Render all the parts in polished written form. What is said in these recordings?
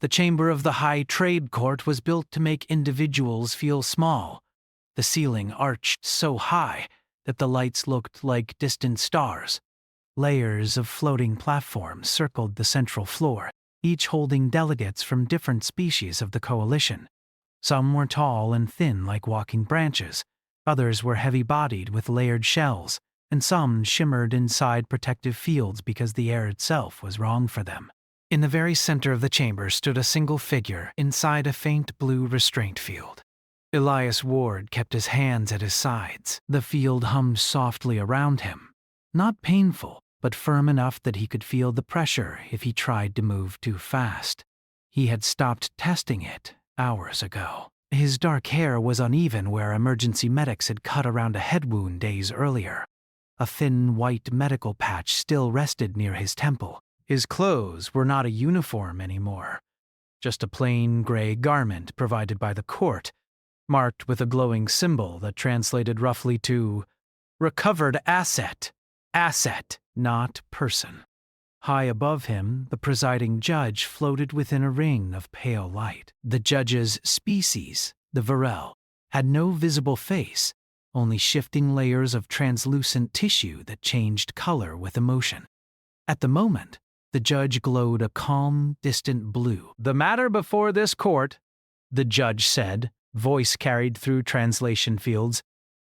The chamber of the High Trade Court was built to make individuals feel small. The ceiling arched so high that the lights looked like distant stars. Layers of floating platforms circled the central floor, each holding delegates from different species of the coalition. Some were tall and thin like walking branches, others were heavy-bodied with layered shells, and some shimmered inside protective fields because the air itself was wrong for them. In the very center of the chamber stood a single figure inside a faint blue restraint field. Elias Ward kept his hands at his sides. The field hummed softly around him. Not painful, but firm enough that he could feel the pressure if he tried to move too fast. He had stopped testing it hours ago. His dark hair was uneven where emergency medics had cut around a head wound days earlier. A thin white medical patch still rested near his temple. His clothes were not a uniform anymore, just a plain gray garment provided by the court, marked with a glowing symbol that translated roughly to recovered asset. Asset, not person. High above him, the presiding judge floated within a ring of pale light. The judge's species, the Varel, had no visible face, only shifting layers of translucent tissue that changed color with emotion. At the moment, the judge glowed a calm, distant blue. "The matter before this court," the judge said, voice carried through translation fields,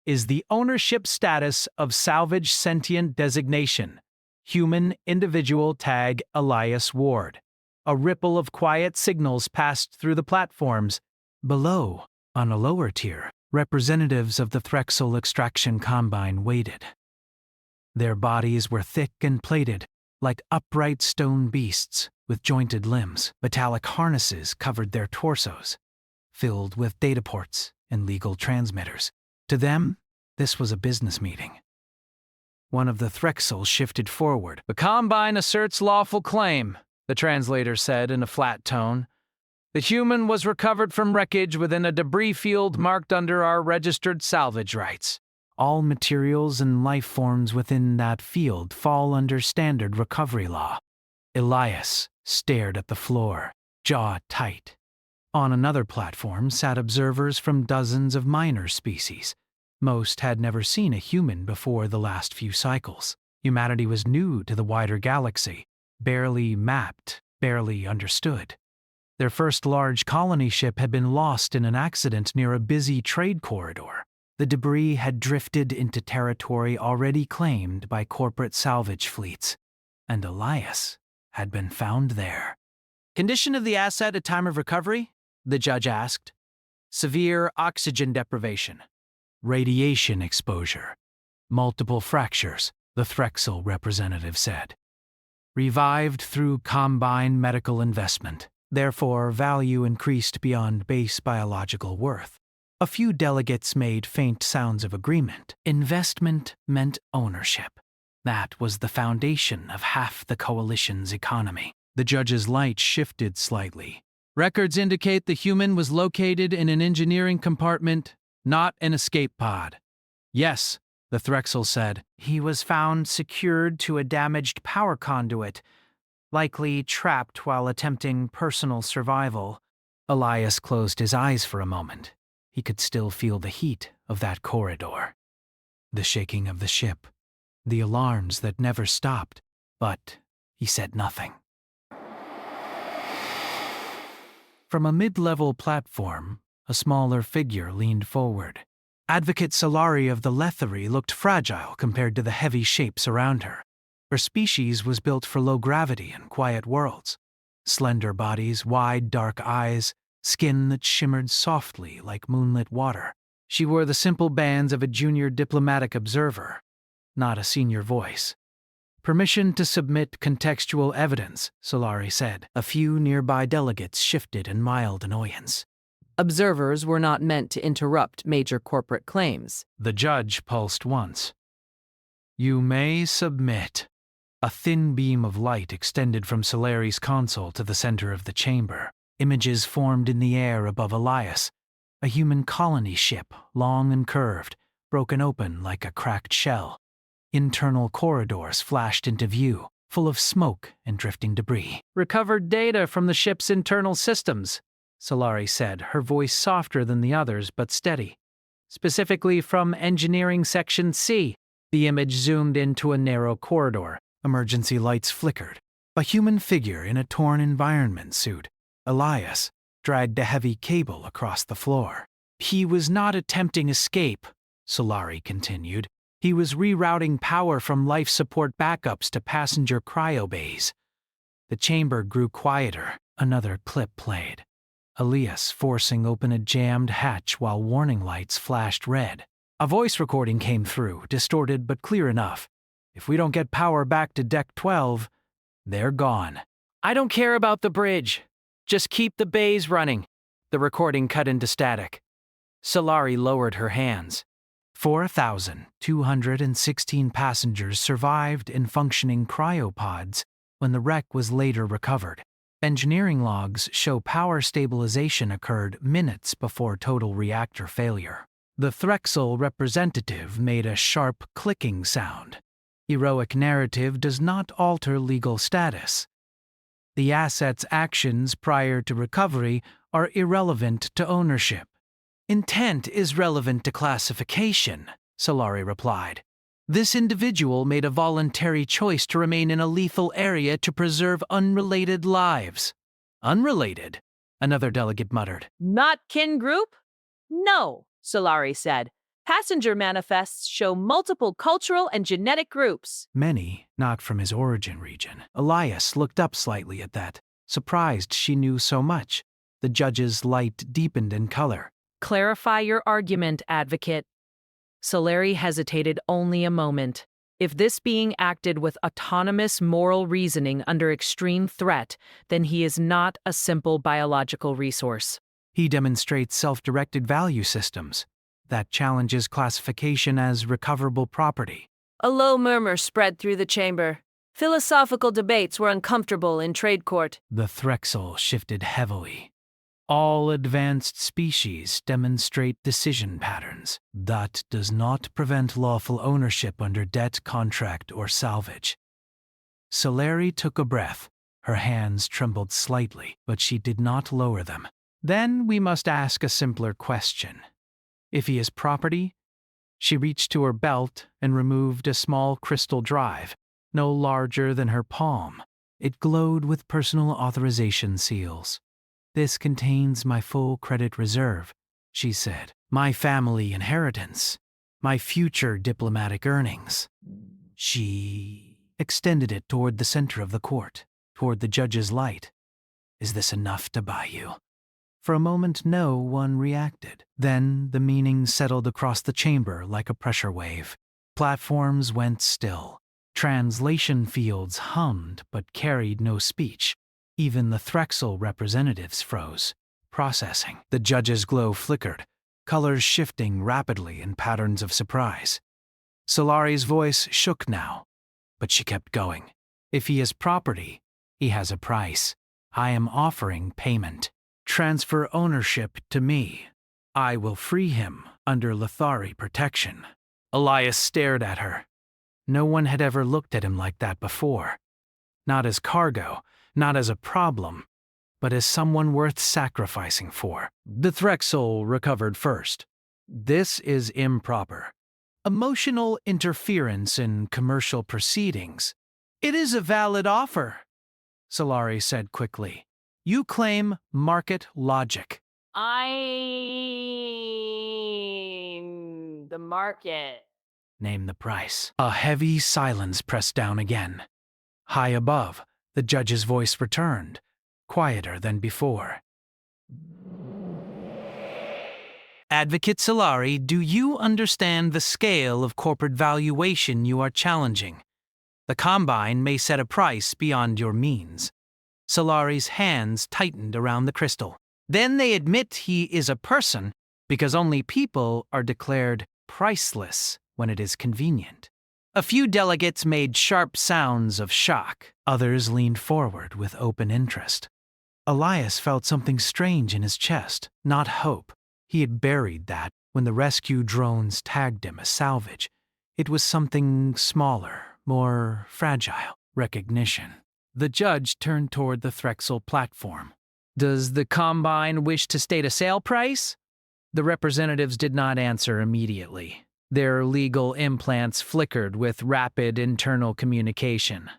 "is the ownership status of salvage sentient designation, human individual tag Elias Ward." A ripple of quiet signals passed through the platforms. Below, on a lower tier, representatives of the Threxel extraction combine waited. Their bodies were thick and plated, like upright stone beasts with jointed limbs. Metallic harnesses covered their torsos, filled with data ports and legal transmitters. To them, this was a business meeting. One of the Threxel shifted forward. "The Combine asserts lawful claim," the translator said in a flat tone. "The human was recovered from wreckage within a debris field marked under our registered salvage rights. All materials and life forms within that field fall under standard recovery law." Elias stared at the floor, jaw tight. On another platform sat observers from dozens of minor species. Most had never seen a human before the last few cycles. Humanity was new to the wider galaxy, barely mapped, barely understood. Their first large colony ship had been lost in an accident near a busy trade corridor. The debris had drifted into territory already claimed by corporate salvage fleets, and Elias had been found there. "Condition of the asset at time of recovery?" the judge asked. "Severe oxygen deprivation. Radiation exposure. Multiple fractures," the Threxel representative said. "Revived through Combine medical investment. Therefore, value increased beyond base biological worth." A few delegates made faint sounds of agreement. Investment meant ownership. That was the foundation of half the coalition's economy. The judge's light shifted slightly. "Records indicate the human was located in an engineering compartment, not an escape pod." "Yes," the Threxel said. "He was found secured to a damaged power conduit, likely trapped while attempting personal survival." Elias closed his eyes for a moment. He could still feel the heat of that corridor, the shaking of the ship, the alarms that never stopped, but he said nothing. From a mid-level platform, a smaller figure leaned forward. Advocate Solari of the Lethery looked fragile compared to the heavy shapes around her. Her species was built for low gravity and quiet worlds. Slender bodies, wide dark eyes, skin that shimmered softly like moonlit water. She wore the simple bands of a junior diplomatic observer, not a senior voice. "Permission to submit contextual evidence," Solari said. A few nearby delegates shifted in mild annoyance. "Observers were not meant to interrupt major corporate claims." The judge pulsed once. "You may submit." A thin beam of light extended from Solari's console to the center of the chamber. Images formed in the air above Elias. A human colony ship, long and curved, broken open like a cracked shell. Internal corridors flashed into view. full of smoke and drifting debris. Recovered data from the ship's internal systems, Solari said, her voice softer than the others but steady. Specifically from Engineering Section C. The image zoomed into a narrow corridor. Emergency lights flickered. A human figure in a torn environment suit, Elias, dragged a heavy cable across the floor. He was not attempting escape, Solari continued. He was rerouting power from life support backups to passenger cryobays. The chamber grew quieter. Another clip played. Elias forcing open a jammed hatch while warning lights flashed red. A voice recording came through, distorted but clear enough. If we don't get power back to Deck 12, they're gone. I don't care about the bridge. Just keep the bays running. The recording cut into static. Solari lowered her hands. 4,216 passengers survived in functioning cryopods when the wreck was later recovered. Engineering logs show power stabilization occurred minutes before total reactor failure. The Threxel representative made a sharp clicking sound. Heroic narrative does not alter legal status. The asset's actions prior to recovery are irrelevant to ownership. Intent is relevant to classification, Solari replied. This individual made a voluntary choice to remain in a lethal area to preserve unrelated lives. Unrelated? Another delegate muttered. Not kin group? No, Solari said. Passenger manifests show multiple cultural and genetic groups. Many, not from his origin region. Elias looked up slightly at that, surprised she knew so much. The judge's light deepened in color. Clarify your argument, advocate. Solari hesitated only a moment. If this being acted with autonomous moral reasoning under extreme threat, then he is not a simple biological resource. He demonstrates self-directed value systems. That challenges classification as recoverable property. A low murmur spread through the chamber. Philosophical debates were uncomfortable in trade court. The Threxel shifted heavily. All advanced species demonstrate decision patterns. That does not prevent lawful ownership under debt, contract, or salvage. Solari took a breath. Her hands trembled slightly, but she did not lower them. Then we must ask a simpler question. If he is property? She reached to her belt and removed a small crystal drive, no larger than her palm. It glowed with personal authorization seals. This contains my full credit reserve, she said. My family inheritance. My future diplomatic earnings. She extended it toward the center of the court, toward the judge's light. Is this enough to buy you? For a moment, no one reacted. Then the meaning settled across the chamber like a pressure wave. Platforms went still. Translation fields hummed but carried no speech. Even the Threxel representatives froze, processing. The judge's glow flickered, colors shifting rapidly in patterns of surprise. Solari's voice shook now, but she kept going. If he is property, he has a price. I am offering payment. Transfer ownership to me. I will free him under Lethari protection. Elias stared at her. No one had ever looked at him like that before. Not as cargo, not as a problem, but as someone worth sacrificing for. The Threxel recovered first. This is improper. Emotional interference in commercial proceedings. It is a valid offer, Solari said quickly. You claim market logic. I'm the market. Name the price. A heavy silence pressed down again. High above, the judge's voice returned, quieter than before. Advocate Solari, do you understand the scale of corporate valuation you are challenging? The Combine may set a price beyond your means. Solari's hands tightened around the crystal. Then they admit he is a person because only people are declared priceless when it is convenient. A few delegates made sharp sounds of shock. Others leaned forward with open interest. Elias felt something strange in his chest, not hope. He had buried that when the rescue drones tagged him as salvage. It was something smaller, more fragile. recognition. The judge turned toward the Threxel platform. Does the Combine wish to state a sale price? The representatives did not answer immediately. Their legal implants flickered with rapid internal communication.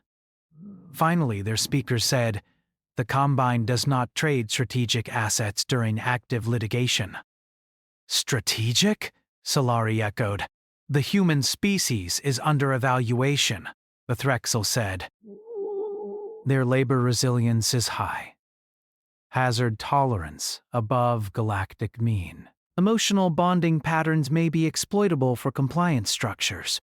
Finally, their speaker said, "The Combine does not trade strategic assets during active litigation." Strategic? Solari echoed. "The human species is under evaluation," the Threxel said. "Their labor resilience is high. Hazard tolerance above galactic mean. Emotional bonding patterns may be exploitable for compliance structures."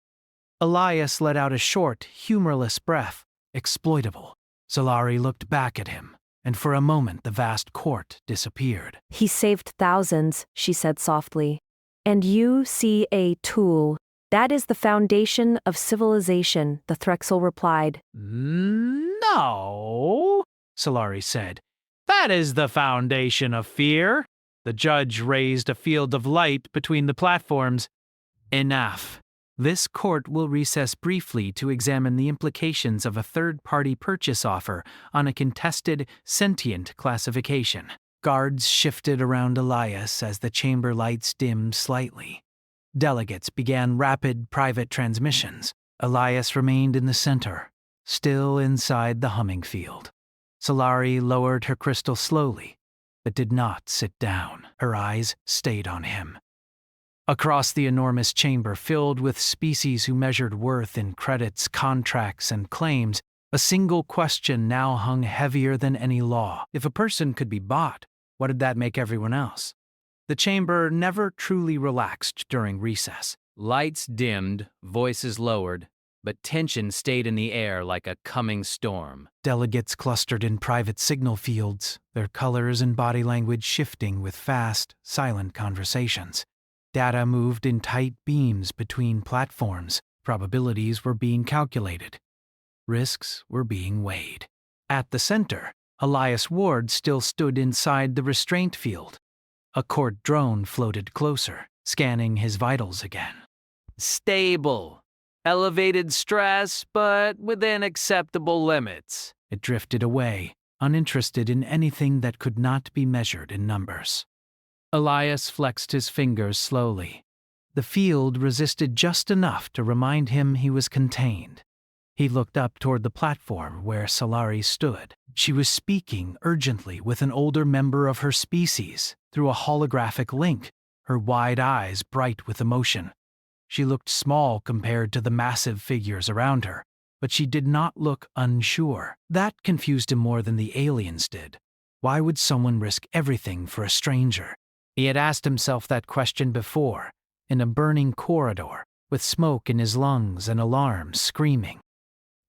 Elias let out a short, humorless breath. Exploitable. Solari looked back at him, and for a moment the vast court disappeared. "He saved thousands," she said softly. "And you see a tool. That is the foundation of civilization," the Threxel replied. "No," Solari said. "That is the foundation of fear." The judge raised a field of light between the platforms. "Enough. This court will recess briefly to examine the implications of a third-party purchase offer on a contested, sentient classification." Guards shifted around Elias as the chamber lights dimmed slightly. Delegates began rapid private transmissions. Elias remained in the center, still inside the humming field. Solari lowered her crystal slowly, but did not sit down. Her eyes stayed on him. Across the enormous chamber filled with species who measured worth in credits, contracts, and claims, a single question now hung heavier than any law. If a person could be bought, what did that make everyone else? The chamber never truly relaxed during recess. Lights dimmed, voices lowered, but tension stayed in the air like a coming storm. Delegates clustered in private signal fields, their colors and body language shifting with fast, silent conversations. Data moved in tight beams between platforms. Probabilities were being calculated. Risks were being weighed. At the center, Elias Ward still stood inside the restraint field. A court drone floated closer, scanning his vitals again. "Stable. Elevated stress, but within acceptable limits." It drifted away, uninterested in anything that could not be measured in numbers. Elias flexed his fingers slowly. The field resisted just enough to remind him he was contained. He looked up toward the platform where Solari stood. She was speaking urgently with an older member of her species through a holographic link, her wide eyes bright with emotion. She looked small compared to the massive figures around her, but she did not look unsure. That confused him more than the aliens did. Why would someone risk everything for a stranger? He had asked himself that question before, in a burning corridor, with smoke in his lungs and alarms screaming.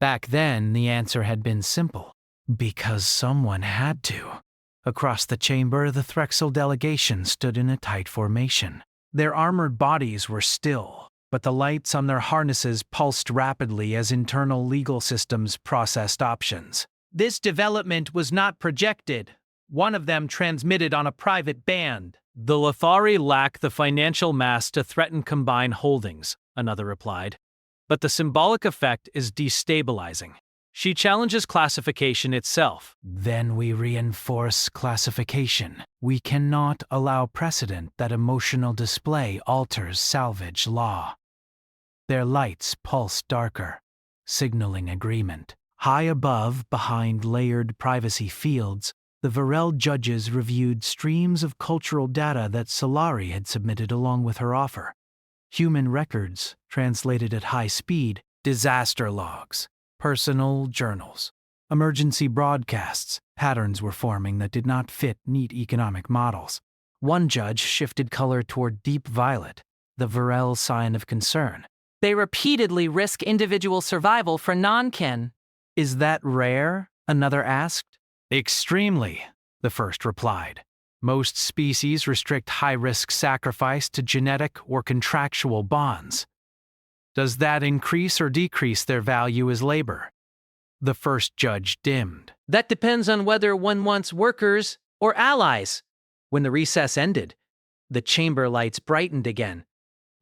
Back then, the answer had been simple. Because someone had to. Across the chamber, the Threxel delegation stood in a tight formation. Their armored bodies were still, but the lights on their harnesses pulsed rapidly as internal legal systems processed options. "This development was not projected. One of them transmitted on a private band." "The Lothari lack the financial mass to threaten Combine holdings," another replied. "But the symbolic effect is destabilizing. She challenges classification itself." "Then we reinforce classification. We cannot allow precedent that emotional display alters salvage law." Their lights pulsed darker, signaling agreement. High above, behind layered privacy fields, the Varel judges reviewed streams of cultural data that Solari had submitted along with her offer. Human records, translated at high speed, disaster logs, personal journals, emergency broadcasts. Patterns were forming that did not fit neat economic models. One judge shifted color toward deep violet, the Varel sign of concern. They repeatedly risk individual survival for non-kin. "Is that rare?" another asked. "Extremely," the first replied. "Most species restrict high-risk sacrifice to genetic or contractual bonds. Does that increase or decrease their value as labor?" The first judge dimmed. That depends on whether one wants workers or allies. When the recess ended, the chamber lights brightened again.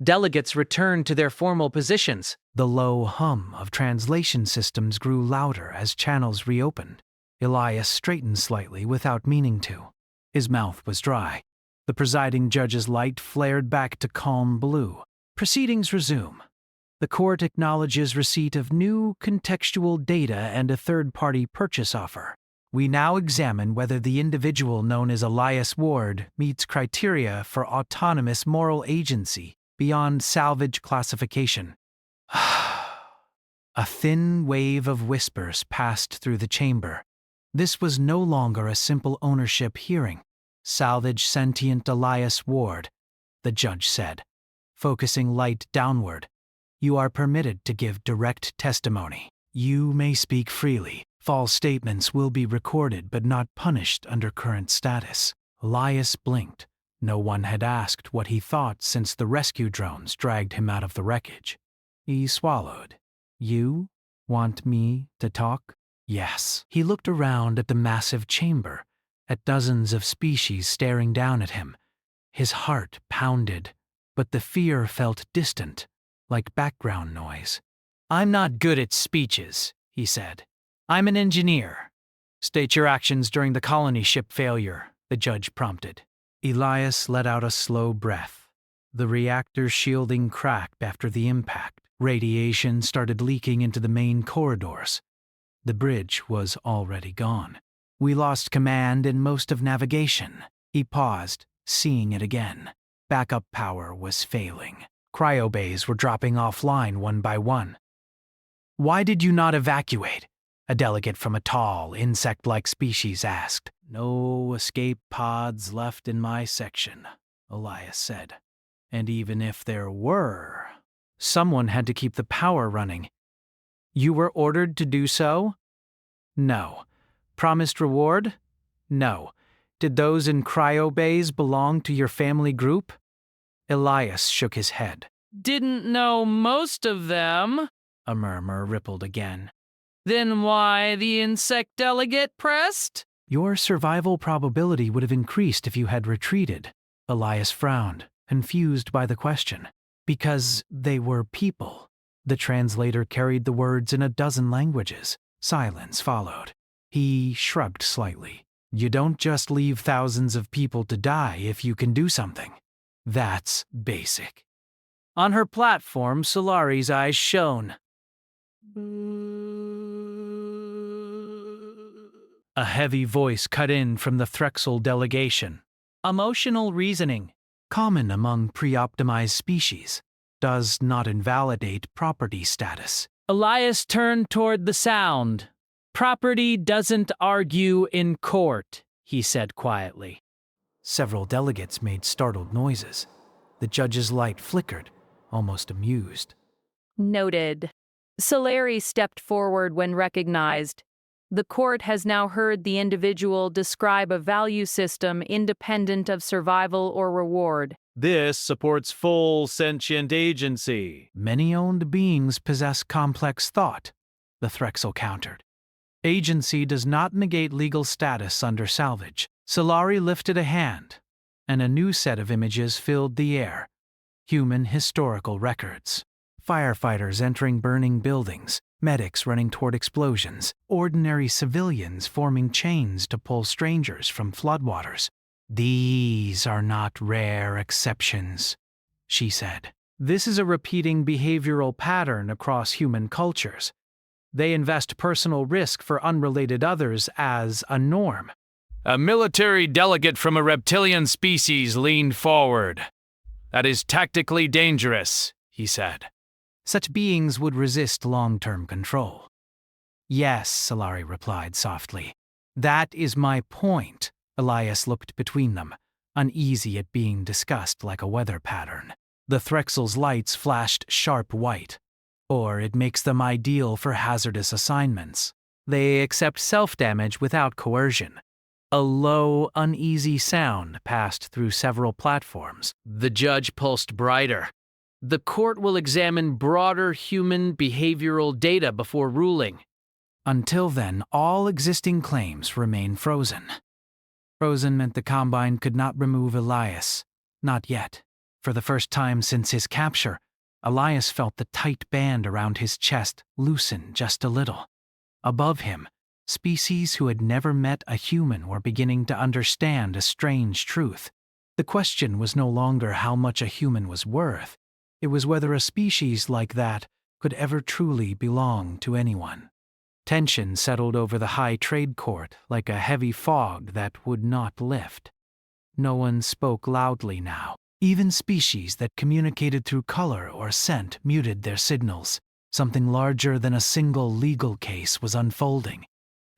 Delegates returned to their formal positions. The low hum of translation systems grew louder as channels reopened. Elias straightened slightly without meaning to. His mouth was dry. The presiding judge's light flared back to calm blue. Proceedings resume. The court acknowledges receipt of new contextual data and a third-party purchase offer. We now examine whether the individual known as Elias Ward meets criteria for autonomous moral agency beyond salvage classification. A thin wave of whispers passed through the chamber. This was no longer a simple ownership hearing. Salvage sentient Elias Ward, the judge said, focusing light downward. You are permitted to give direct testimony. You may speak freely. False statements will be recorded but not punished under current status. Elias blinked. No one had asked what he thought since the rescue drones dragged him out of the wreckage. He swallowed. You want me to talk? Yes. He looked around at the massive chamber, at dozens of species staring down at him. His heart pounded, but the fear felt distant, like background noise. I'm not good at speeches, he said. I'm an engineer. State your actions during the colony ship failure, the judge prompted. Elias let out a slow breath. The reactor shielding cracked after the impact. Radiation started leaking into the main corridors. The bridge was already gone. We lost command and most of navigation. He paused, seeing it again. Backup power was failing. Cryobays were dropping offline one by one. Why did you not evacuate? A delegate from a tall, insect-like species asked. No escape pods left in my section, Elias said. And even if there were, someone had to keep the power running. You were ordered to do so? No. Promised reward? No. Did those in cryobays belong to your family group? Elias shook his head. Didn't know most of them, A murmur rippled again. Then why the insect delegate pressed? Your survival probability would have increased if you had retreated. Elias frowned, confused by the question. Because they were people. The translator carried the words in a dozen languages. Silence followed. He shrugged slightly. You don't just leave thousands of people to die if you can do something. That's basic. On her platform, Solari's eyes shone. A heavy voice cut in from the Threxel delegation. Emotional reasoning, Common among pre-optimized species, does not invalidate property status. Elias turned toward the sound. Property doesn't argue in court, he said quietly. Several delegates made startled noises. The judge's light flickered, almost amused. Noted. Solari stepped forward when recognized. The court has now heard the individual describe a value system independent of survival or reward. This supports full sentient agency. Many owned beings possess complex thought, the Threxel countered. Agency does not negate legal status under salvage. Solari lifted a hand, and a new set of images filled the air. Human historical records. Firefighters entering burning buildings, medics running toward explosions, ordinary civilians forming chains to pull strangers from floodwaters. These are not rare exceptions, she said. This is a repeating behavioral pattern across human cultures. They invest personal risk for unrelated others as a norm. A military delegate from a reptilian species leaned forward. That is tactically dangerous, he said. Such beings would resist long-term control. Yes, Solari replied softly. That is my point. Elias looked between them, uneasy at being discussed like a weather pattern. The Threxel's lights flashed sharp white. Or it makes them ideal for hazardous assignments. They accept self-damage without coercion. A low, uneasy sound passed through several platforms. The judge pulsed brighter. The court will examine broader human behavioral data before ruling. Until then, all existing claims remain frozen. Frozen meant the Combine could not remove Elias. Not yet. For the first time since his capture, Elias felt the tight band around his chest loosen just a little. Above him, species who had never met a human were beginning to understand a strange truth. The question was no longer how much a human was worth. It was whether a species like that could ever truly belong to anyone. Tension settled over the high trade court like a heavy fog that would not lift. No one spoke loudly now. Even species that communicated through color or scent muted their signals. Something larger than a single legal case was unfolding,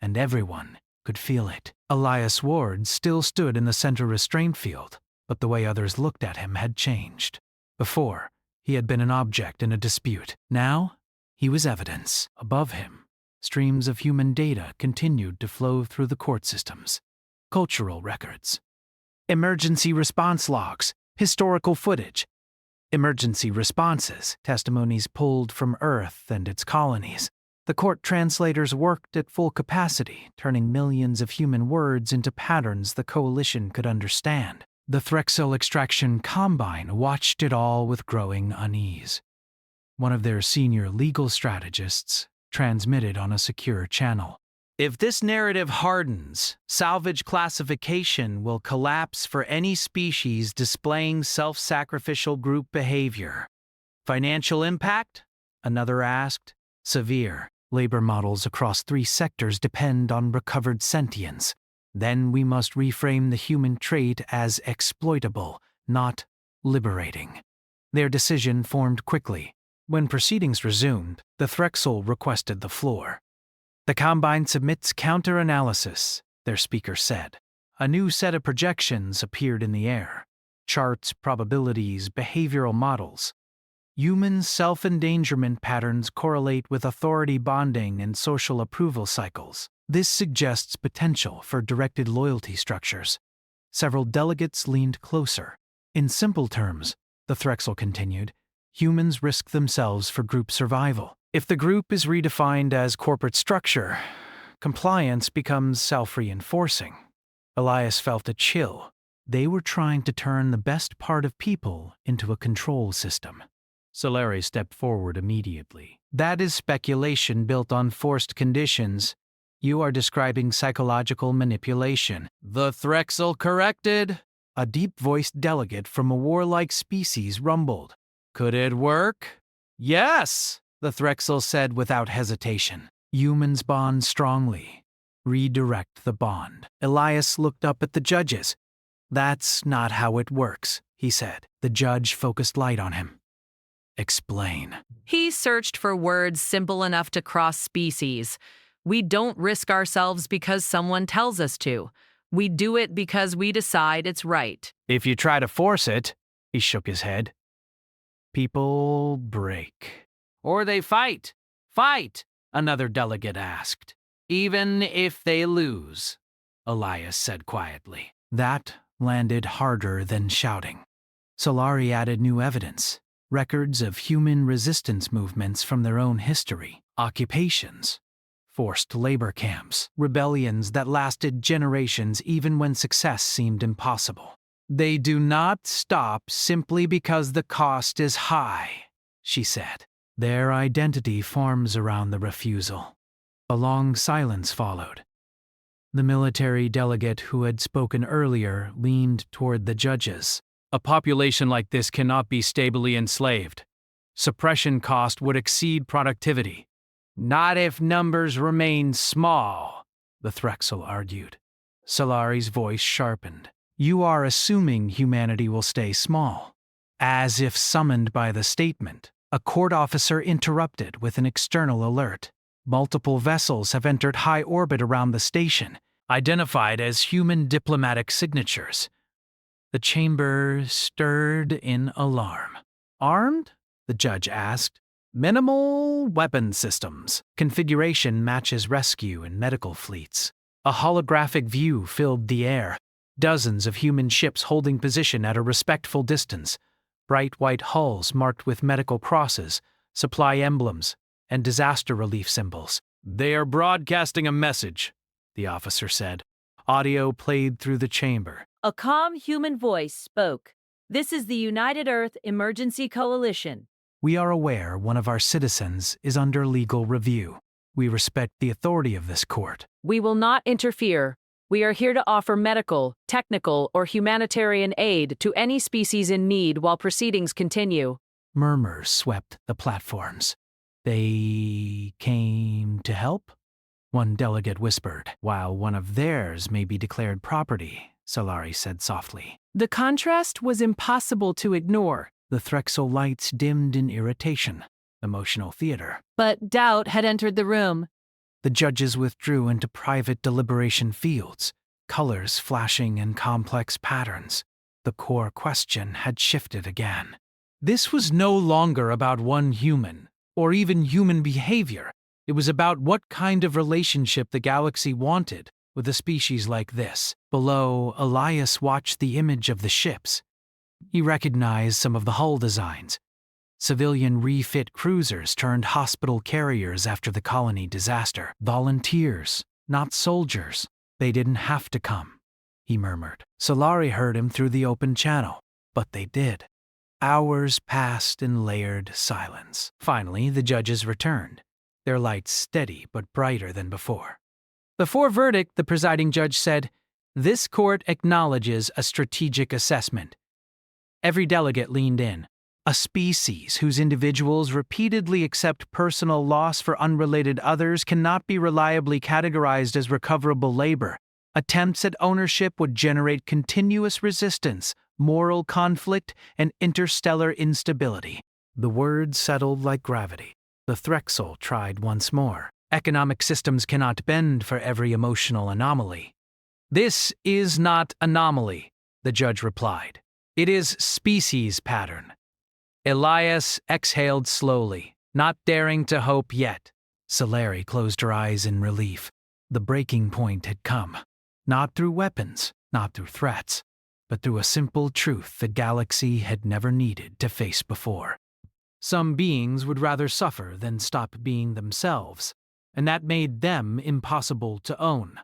and everyone could feel it. Elias Ward still stood in the center restraint field, but the way others looked at him had changed. Before, he had been an object in a dispute. Now, he was evidence. Above him, streams of human data continued to flow through the court systems. Cultural records, emergency response logs, historical footage, emergency responses, testimonies pulled from Earth and its colonies. The court translators worked at full capacity, turning millions of human words into patterns the coalition could understand. The Threxel Extraction Combine watched it all with growing unease. One of their senior legal strategists transmitted on a secure channel. If this narrative hardens, salvage classification will collapse for any species displaying self-sacrificial group behavior. Financial impact? Another asked. Severe. Labor models across 3 sectors depend on recovered sentience. Then we must reframe the human trait as exploitable, not liberating. Their decision formed quickly. When proceedings resumed, the Threxel requested the floor. The Combine submits counter-analysis, their speaker said. A new set of projections appeared in the air. Charts, probabilities, behavioral models. Human self-endangerment patterns correlate with authority bonding and social approval cycles. This suggests potential for directed loyalty structures. Several delegates leaned closer. In simple terms, the Threxel continued, humans risk themselves for group survival. If the group is redefined as corporate structure, compliance becomes self-reinforcing. Elias felt a chill. They were trying to turn the best part of people into a control system. Solari stepped forward immediately. That is speculation built on forced conditions. You are describing psychological manipulation. The Threxel corrected. A deep-voiced delegate from a warlike species rumbled. Could it work? Yes, the Threxel said without hesitation. Humans bond strongly. Redirect the bond. Elias looked up at the judges. That's not how it works, he said. The judge focused light on him. Explain. He searched for words simple enough to cross species. We don't risk ourselves because someone tells us to. We do it because we decide it's right. If you try to force it, he shook his head. People break. Or they fight. Fight, another delegate asked. Even if they lose, Elias said quietly. That landed harder than shouting. Solari added new evidence. Records of human resistance movements from their own history. Occupations. Forced labor camps. Rebellions that lasted generations even when success seemed impossible. They do not stop simply because the cost is high, she said. Their identity forms around the refusal. A long silence followed. The military delegate who had spoken earlier leaned toward the judges. A population like this cannot be stably enslaved. Suppression cost would exceed productivity. Not if numbers remain small, the Threxel argued. Solari's voice sharpened. You are assuming humanity will stay small. As if summoned by the statement, a court officer interrupted with an external alert. Multiple vessels have entered high orbit around the station, identified as human diplomatic signatures. The chamber stirred in alarm. Armed? The judge asked. Minimal weapon systems. Configuration matches rescue and medical fleets. A holographic view filled the air. Dozens of human ships holding position at a respectful distance. Bright white hulls marked with medical crosses, supply emblems, and disaster relief symbols. They are broadcasting a message, the officer said. Audio played through the chamber. A calm human voice spoke. This is the United Earth Emergency Coalition. We are aware one of our citizens is under legal review. We respect the authority of this court. We will not interfere. We are here to offer medical, technical, or humanitarian aid to any species in need while proceedings continue. Murmurs swept the platforms. They came to help? One delegate whispered. While one of theirs may be declared property, Solari said softly. The contrast was impossible to ignore. The Threxel lights dimmed in irritation. Emotional theater. But doubt had entered the room. The judges withdrew into private deliberation fields, colors flashing in complex patterns. The core question had shifted again. This was no longer about one human, or even human behavior. It was about what kind of relationship the galaxy wanted with a species like this. Below, Elias watched the image of the ships. He recognized some of the hull designs. Civilian refit cruisers turned hospital carriers after the colony disaster. Volunteers, not soldiers. They didn't have to come, he murmured. Solari heard him through the open channel, but they did. Hours passed in layered silence. Finally, the judges returned, their lights steady but brighter than before. Before verdict, the presiding judge said, "This court acknowledges a strategic assessment." Every delegate leaned in. A species whose individuals repeatedly accept personal loss for unrelated others cannot be reliably categorized as recoverable labor. Attempts at ownership would generate continuous resistance, moral conflict, and interstellar instability. The words settled like gravity. The Threxel tried once more. Economic systems cannot bend for every emotional anomaly. This is not anomaly, the judge replied. It is species pattern. Elias exhaled slowly, not daring to hope yet. Solari closed her eyes in relief. The breaking point had come. Not through weapons, not through threats, but through a simple truth the galaxy had never needed to face before. Some beings would rather suffer than stop being themselves, and that made them impossible to own.